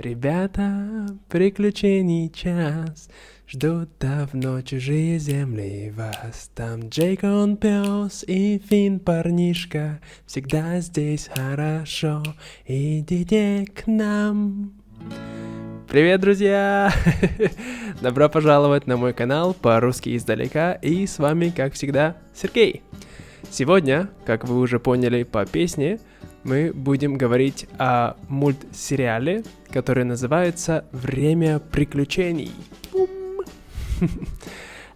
Ребята, приключений час, ждут давно чужие земли вас. Там Джейк, он пес, и Финн парнишка, всегда здесь хорошо, идите к нам. Привет, друзья! Добро пожаловать на мой канал по-русски издалека, и с вами, как всегда, Сергей. Сегодня, как вы уже поняли по песне, мы будем говорить о мультсериале, который называется «Время приключений».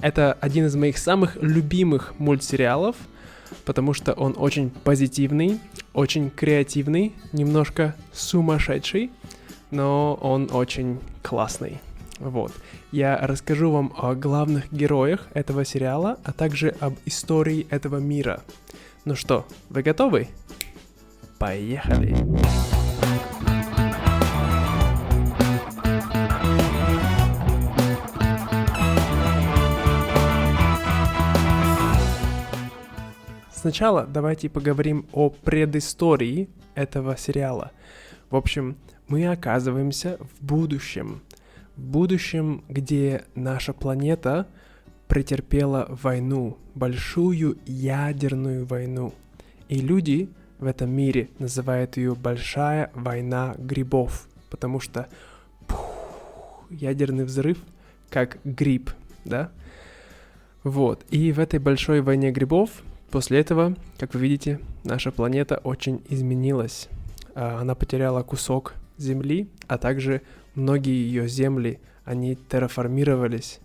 Это один из моих самых любимых мультсериалов, потому что он очень позитивный, очень креативный, немножко сумасшедший, но он очень классный. Вот. Я расскажу вам о главных героях этого сериала, а также об истории этого мира. Ну что, вы готовы? Поехали! Сначала давайте поговорим о предыстории этого сериала. В общем, мы оказываемся в будущем. В будущем, где наша планета претерпела войну, большую ядерную войну. И люди в этом мире называют ее «Большая война грибов», потому что ядерный взрыв как гриб, да? Вот, и в этой большой войне грибов после этого, как вы видите, наша планета очень изменилась. Она потеряла кусок Земли, а также многие ее земли, они терраформировались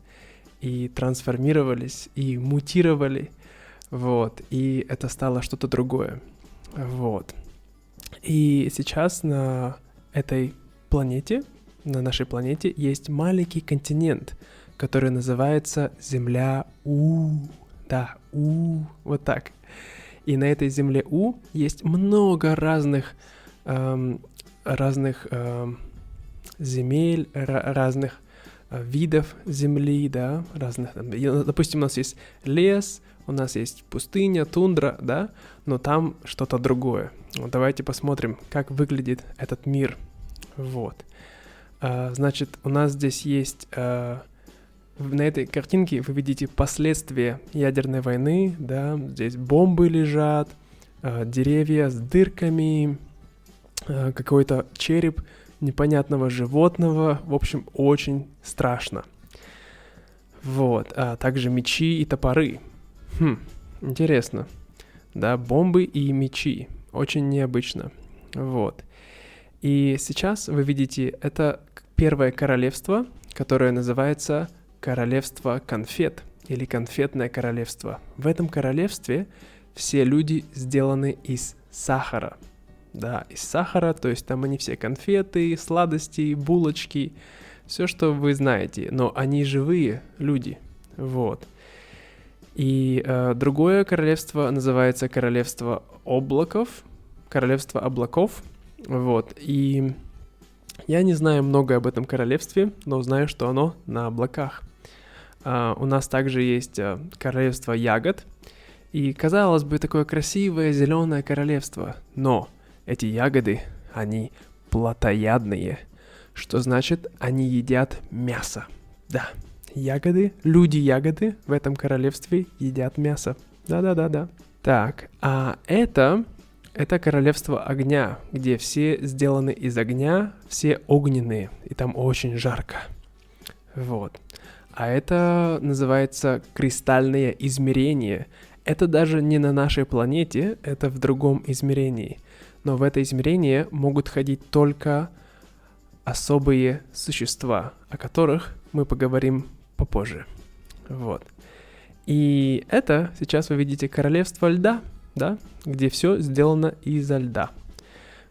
и трансформировались, и мутировали, вот, и это стало что-то другое, вот. И сейчас на этой планете, на нашей планете, есть маленький континент, который называется Земля У. Да, У, вот так. И на этой Земле У есть много разных земель, разных видов земли, да, разных, допустим, у нас есть лес, у нас есть пустыня, тундра, да, но там что-то другое. Вот давайте посмотрим, как выглядит этот мир. Вот. Значит, у нас здесь есть, на этой картинке вы видите последствия ядерной войны, да, здесь бомбы лежат, деревья с дырками, какой-то череп непонятного животного, в общем, очень страшно. Вот, а также мечи и топоры. Интересно. Да, бомбы и мечи. Очень необычно. Вот. И сейчас вы видите, это первое королевство, которое называется Королевство конфет или Конфетное королевство. В этом королевстве все люди сделаны из сахара. Да, из сахара, то есть там они все конфеты, сладости, булочки, все, что вы знаете, но они живые люди, вот. И другое королевство называется Королевство облаков, Королевство облаков, вот. И я не знаю много об этом королевстве, но знаю, что оно на облаках. У нас также есть Королевство ягод, и, казалось бы, такое красивое зеленое королевство, но эти ягоды, они плотоядные, что значит, они едят мясо. Да, ягоды, люди-ягоды в этом королевстве едят мясо. Да-да-да-да. Так, а это королевство огня, где все сделаны из огня, все огненные, и там очень жарко. Вот. А это называется кристальное измерение. Это даже не на нашей планете, это в другом измерении. Но в это измерение могут ходить только особые существа, о которых мы поговорим попозже. Вот. И это сейчас вы видите королевство льда, да, где все сделано изо льда.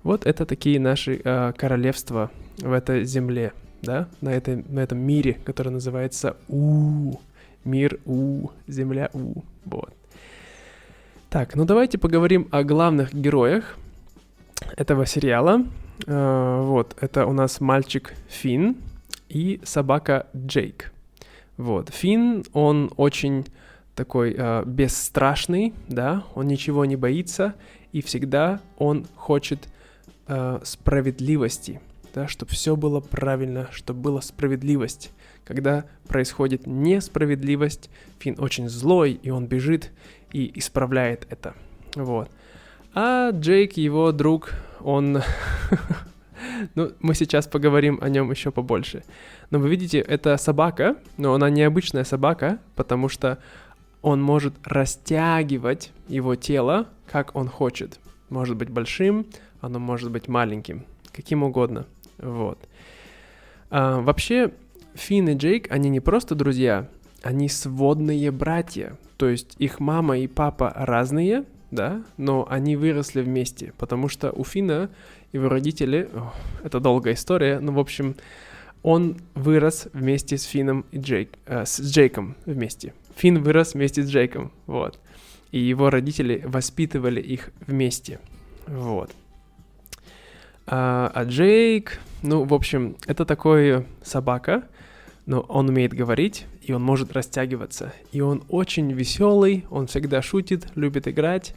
Вот это такие наши королевства в этой земле, да, на этом мире, который называется У. Мир У, Земля У. Вот. Так, ну давайте поговорим о главных героях этого сериала. Вот, это у нас мальчик Финн и собака Джейк. Вот, Финн, он очень такой бесстрашный, да, он ничего не боится, и всегда он хочет справедливости. да, чтобы все было правильно, чтобы была справедливость. Когда происходит несправедливость, Финн очень злой, и он бежит и исправляет это. Вот. А Джейк, его друг, он... Ну, мы сейчас поговорим о нем еще побольше. Но вы видите, это собака, но она необычная собака, потому что он может растягивать его тело, как он хочет. Может быть большим, оно может быть маленьким, каким угодно. Вот. Вообще, Финн и Джейк, они не просто друзья, они сводные братья. То есть их мама и папа разные, да, но они выросли вместе, потому что у Финна его родители, это долгая история, но в общем, он вырос вместе с Финном и с Джейком вместе. Финн вырос вместе с Джейком, вот. И его родители воспитывали их вместе, вот. А Джейк, ну, в общем, это такой собака, но он умеет говорить, и он может растягиваться. И он очень веселый, он всегда шутит, любит играть,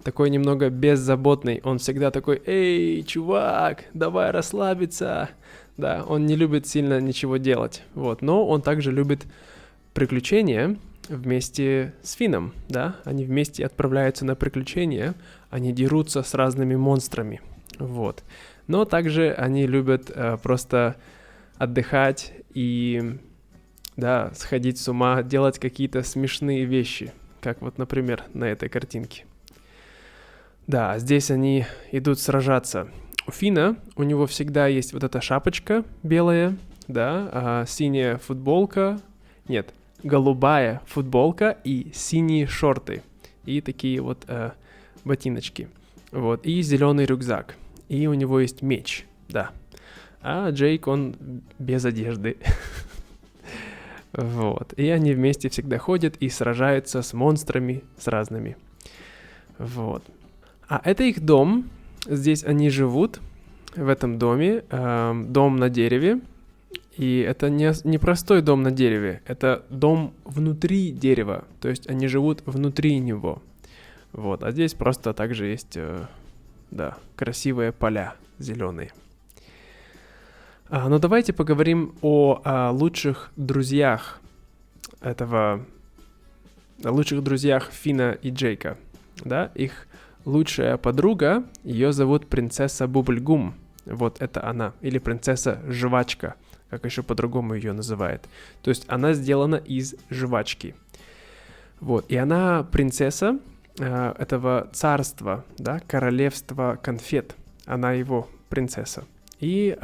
такой немного беззаботный. Он всегда такой: «Эй, чувак, давай расслабиться». Да, он не любит сильно ничего делать, вот. Но он также любит приключения вместе с Финном, да. Они вместе отправляются на приключения, они дерутся с разными монстрами, вот. Но также они любят просто отдыхать и, да, сходить с ума, делать какие-то смешные вещи, как вот, например, на этой картинке. Да, здесь они идут сражаться. У Финна, у него всегда есть вот эта шапочка белая, да, синяя футболка, нет, голубая футболка и синие шорты, и такие вот ботиночки, вот, и зеленый рюкзак, и у него есть меч, да. А Джейк, он без одежды. Вот. И они вместе всегда ходят и сражаются с монстрами, с разными. Вот. А это их дом. Здесь они живут, в этом доме. Дом на дереве. И это не простой дом на дереве. Это дом внутри дерева. То есть они живут внутри него. Вот. А здесь просто также есть, да, красивые поля зеленые. Но давайте поговорим о лучших друзьях лучших друзьях Финна и Джейка. Да? Их лучшая подруга, ее зовут принцесса Бубльгум. Вот это она. Или принцесса Жвачка, как еще по-другому ее называют. То есть она сделана из жвачки. Вот. И она принцесса этого царства, да, королевства конфет. Она его принцесса. И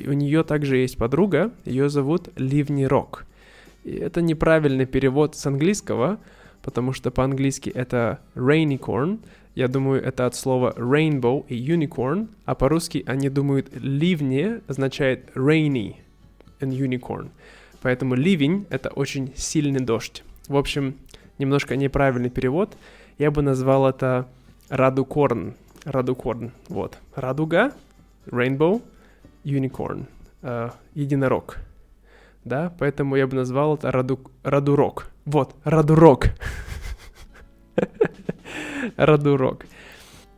у нее также есть подруга, ее зовут Ливни Рок. И это неправильный перевод с английского, потому что по-английски это Rainicorn. Я думаю, это от слова rainbow и unicorn, а по-русски они думают ливни означает rainy and unicorn. Поэтому ливень — это очень сильный дождь. В общем, немножко неправильный перевод. Я бы назвал это радукорн. Радукорн, вот. Радуга, rainbow, unicorn, единорог, да, поэтому я бы назвал это радурок, вот, радурок, радурок.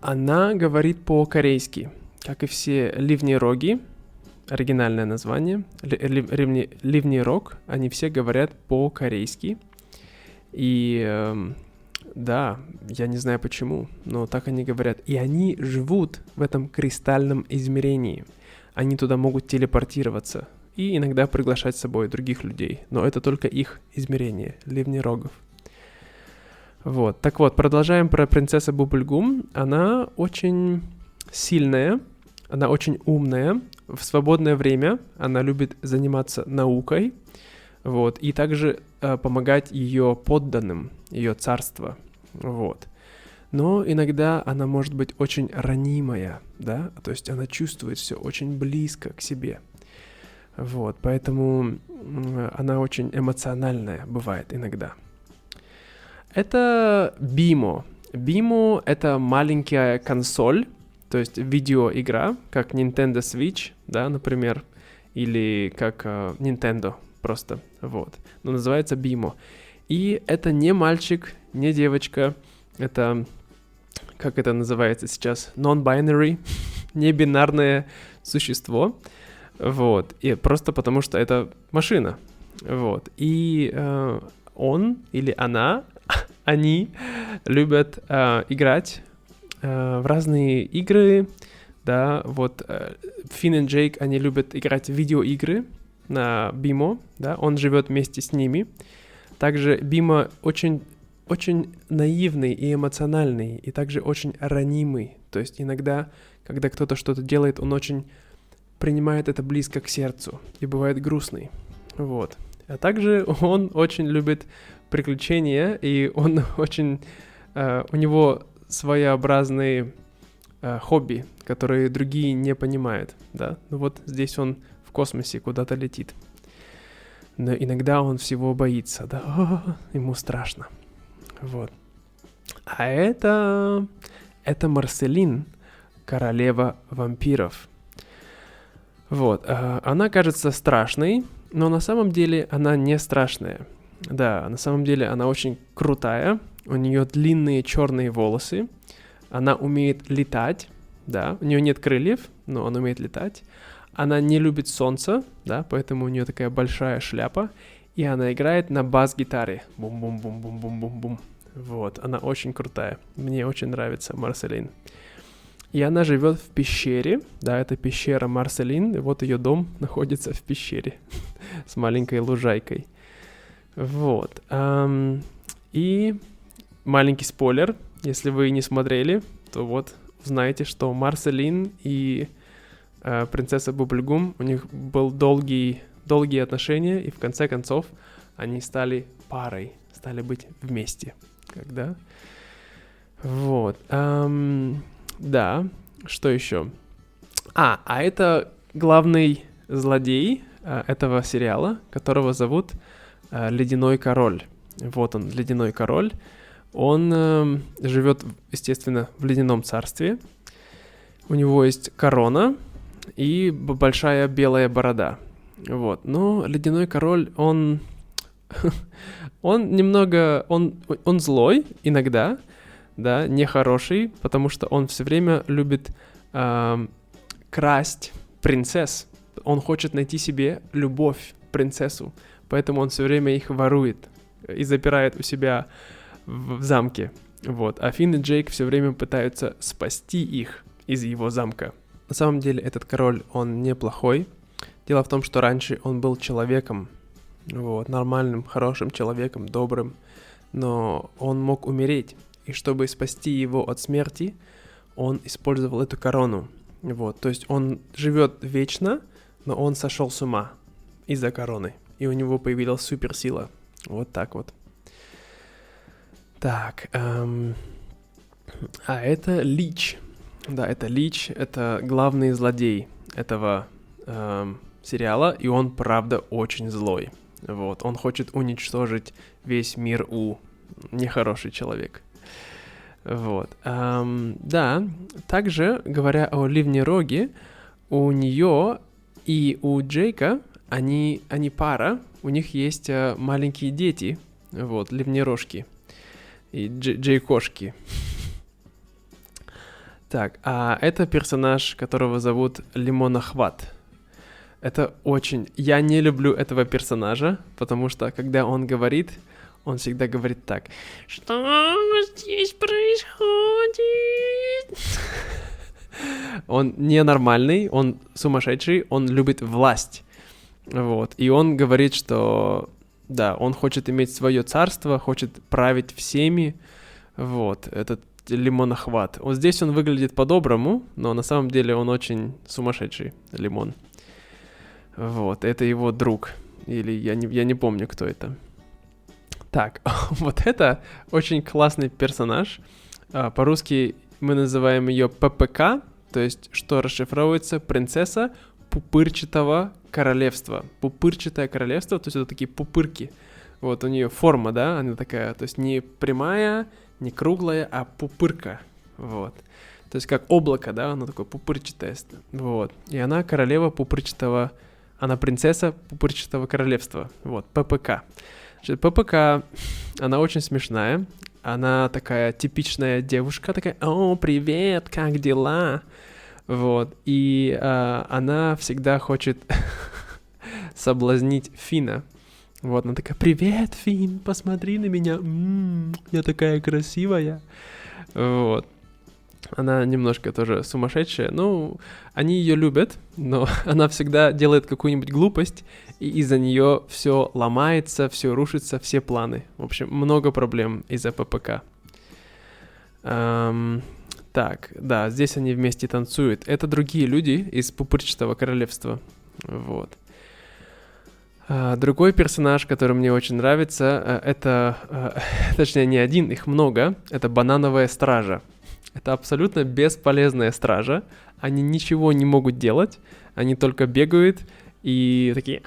Она говорит по-корейски, как и все ливнероги, оригинальное название, ливнерог, они все говорят по-корейски, и да, я не знаю почему, но так они говорят, и они живут в этом кристальном измерении. Они туда могут телепортироваться и иногда приглашать с собой других людей. Но это только их измерение, ливнерогов. Вот. Так вот, продолжаем про принцессу Бубльгум. Она очень сильная, она очень умная. В свободное время она любит заниматься наукой. Вот. И также помогать ее подданным, ее царству. Вот. Но иногда она может быть очень ранимая, да, то есть она чувствует все очень близко к себе. Вот, поэтому она очень эмоциональная бывает иногда. Это Bimo. Bimo — это маленькая консоль, то есть видеоигра, как Nintendo Switch, да, например, или как Nintendo просто, вот. Но называется Bimo. И это не мальчик, не девочка, это... Как это называется сейчас? Non-binary, небинарное существо. Вот. И просто потому, что это машина. Вот. И он или она, они любят играть в разные игры. Да, вот Финн и Джейк, они любят играть в видеоигры на Бимо, да, он живет вместе с ними. Также Бима очень наивный и эмоциональный, и также очень ранимый. То есть иногда, когда кто-то что-то делает, он очень принимает это близко к сердцу и бывает грустный. Вот. А также он очень любит приключения, и он очень... у него своеобразные хобби, которые другие не понимают, да. Ну вот здесь он в космосе куда-то летит. Но иногда он всего боится, да, ему страшно. Вот. А это Марселин, королева вампиров. Вот. Она кажется страшной, но на самом деле она не страшная. Да, на самом деле она очень крутая. У нее длинные черные волосы. Она умеет летать. Да, у нее нет крыльев, но она умеет летать. Она не любит солнце, да, поэтому у нее такая большая шляпа. И она играет на бас-гитаре. Бум-бум-бум-бум-бум-бум-бум. Вот, она очень крутая. Мне очень нравится Марселин. И она живет в пещере. Да, это пещера Марселин. И вот ее дом находится в пещере с маленькой лужайкой. Вот. И маленький спойлер. Если вы не смотрели, то вот узнаете, что Марселин и принцесса Бубльгум, у них был долгие отношения, и в конце концов они стали парой, стали быть вместе. Когда? Вот. Да, что еще? А это главный злодей этого сериала, которого зовут Ледяной Король. Вот он, Ледяной Король. Он живет, естественно, в Ледяном царстве. У него есть корона и большая белая борода. Вот. Но Ледяной Король, он немного... Он злой иногда, да, нехороший, потому что он все время любит красть принцесс. Он хочет найти себе любовь, принцессу. Поэтому он все время их ворует и запирает у себя в замке. Вот. А Финн и Джейк все время пытаются спасти их из его замка. На самом деле этот король, он неплохой. Дело в том, что раньше он был человеком. Вот, нормальным, хорошим человеком, добрым. Но он мог умереть. И чтобы спасти его от смерти, он использовал эту корону. Вот. То есть он живет вечно, но он сошел с ума из-за короны. И у него появилась суперсила. Вот так вот. Так. А это Лич. Да, это Лич. Это главный злодей этого сериала. И он, правда, очень злой. Вот. Он хочет уничтожить весь мир нехороший человек. Вот. Да. Также, говоря о Ливнероге, у нее и у Джейка они пара, у них есть маленькие дети, вот, ливнерожки и джейкошки. Так, а это персонаж, которого зовут Лимонохват. Это очень... Я не люблю этого персонажа, потому что, когда он говорит, он всегда говорит так. Что здесь происходит? Он ненормальный, он сумасшедший, он любит власть. Вот. И он говорит, что да, он хочет иметь свое царство, хочет править всеми. Вот, этот Лимонохват. Вот здесь он выглядит по-доброму, но на самом деле он очень сумасшедший Лимон. Вот, это его друг. Или я не помню, кто это. Так, вот это очень классный персонаж. По-русски мы называем ее ППК, то есть, что расшифровывается принцесса пупырчатого королевства. Пупырчатое королевство, то есть это такие пупырки. Вот у нее форма, да, она такая, то есть не прямая, не круглая, а пупырка. Вот. То есть как облако, да, оно такое пупырчатое. Вот. И она королева пупырчатого, она принцесса пупырчатого королевства. Вот, ППК. Значит, ППК, она очень смешная. Она такая типичная девушка, такая: «О, привет, как дела?» Вот. И она всегда хочет соблазнить Фина. Вот, она такая: «Привет, Фин, посмотри на меня, я такая красивая». Вот. Она немножко тоже сумасшедшая. Ну, они ее любят, но она всегда делает какую-нибудь глупость, и из-за нее все ломается, все рушится, все планы. В общем, много проблем из-за ППК. Так, да, здесь они вместе танцуют. Это другие люди из Пупырчатого королевства. Вот. Другой персонаж, который мне очень нравится, это, точнее, не один, их много, это Банановая Стража. Это абсолютно бесполезная стража, они ничего не могут делать, они только бегают и такие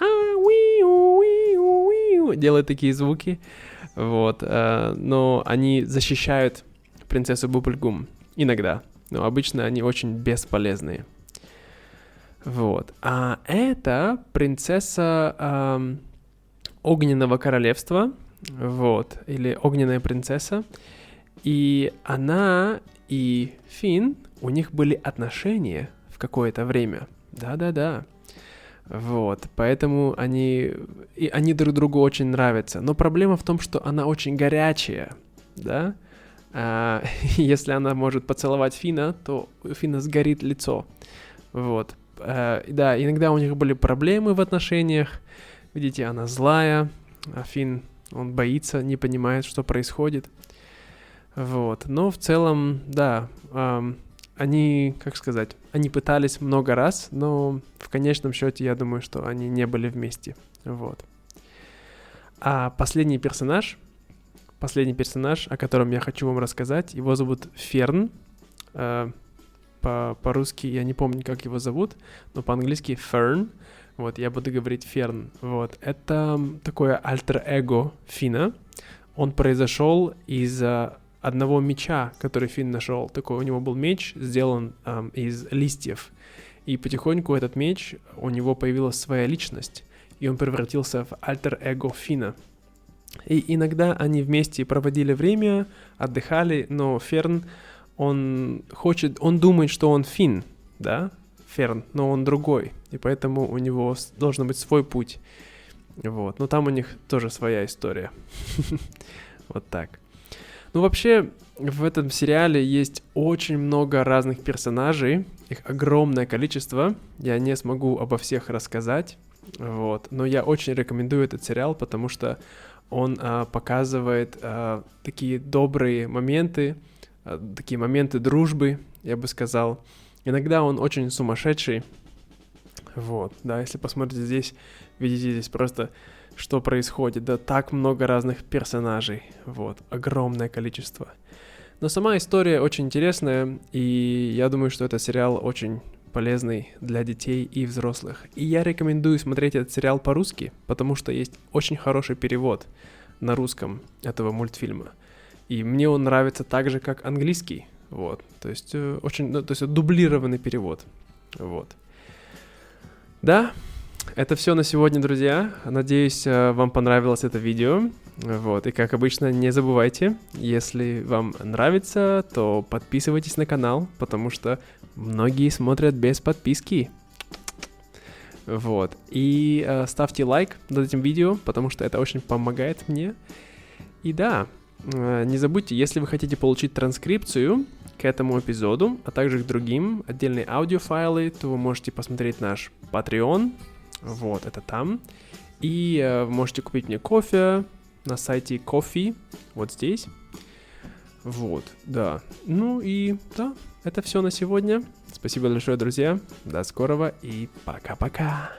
делают такие звуки, вот, но они защищают принцессу Бубльгум иногда, но обычно они очень бесполезные. Вот. А это принцесса Огненного королевства, вот, или Огненная принцесса. И она и Фин, у них были отношения в какое-то время. Да-да-да. Вот, поэтому они друг другу очень нравятся. Но проблема в том, что она очень горячая, да? Если она может поцеловать Фина, то у Фина сгорит лицо. Вот. Да, иногда у них были проблемы в отношениях. Видите, она злая, а Фин, он боится, не понимает, что происходит. Вот. Но в целом, да, они, как сказать, они пытались много раз, но в конечном счете я думаю, что они не были вместе. Вот. А последний персонаж, о котором я хочу вам рассказать, его зовут Ферн. По-русски я не помню, как его зовут, но по-английски Ферн. Вот, я буду говорить Ферн. Вот, это такое альтер-эго Фина. Он произошел из одного меча, который Фин нашел. Такой у него был меч, сделан из листьев. И потихоньку этот меч, у него появилась своя личность, и он превратился в альтер-эго Фина. И иногда они вместе проводили время, отдыхали, но Ферн, он думает, что он Фин, да, Ферн, но он другой, и поэтому у него должен быть свой путь. Вот, но там у них тоже своя история. Вот так. Ну, вообще, в этом сериале есть очень много разных персонажей, их огромное количество, я не смогу обо всех рассказать, вот, но я очень рекомендую этот сериал, потому что он показывает такие добрые моменты, такие моменты дружбы, я бы сказал. Иногда он очень сумасшедший, вот, да, если посмотрите здесь, видите здесь просто, что происходит, да, так много разных персонажей, вот, огромное количество. Но сама история очень интересная, и я думаю, что этот сериал очень полезный для детей и взрослых. И я рекомендую смотреть этот сериал по-русски, потому что есть очень хороший перевод на русском этого мультфильма. И мне он нравится так же, как английский, вот, то есть дублированный перевод, вот. Да, это все на сегодня, друзья. Надеюсь, вам понравилось это видео. Вот, и как обычно, не забывайте, если вам нравится, то подписывайтесь на канал, потому что многие смотрят без подписки. Вот, и ставьте лайк над этим видео, потому что это очень помогает мне. И да, не забудьте, если вы хотите получить транскрипцию к этому эпизоду, а также к другим, отдельные аудиофайлы, то вы можете посмотреть наш Patreon. Вот, это там. И можете купить мне кофе на сайте Ko-fi, вот здесь. Вот, да. Ну и да, это все на сегодня. Спасибо большое, друзья. До скорого и пока-пока.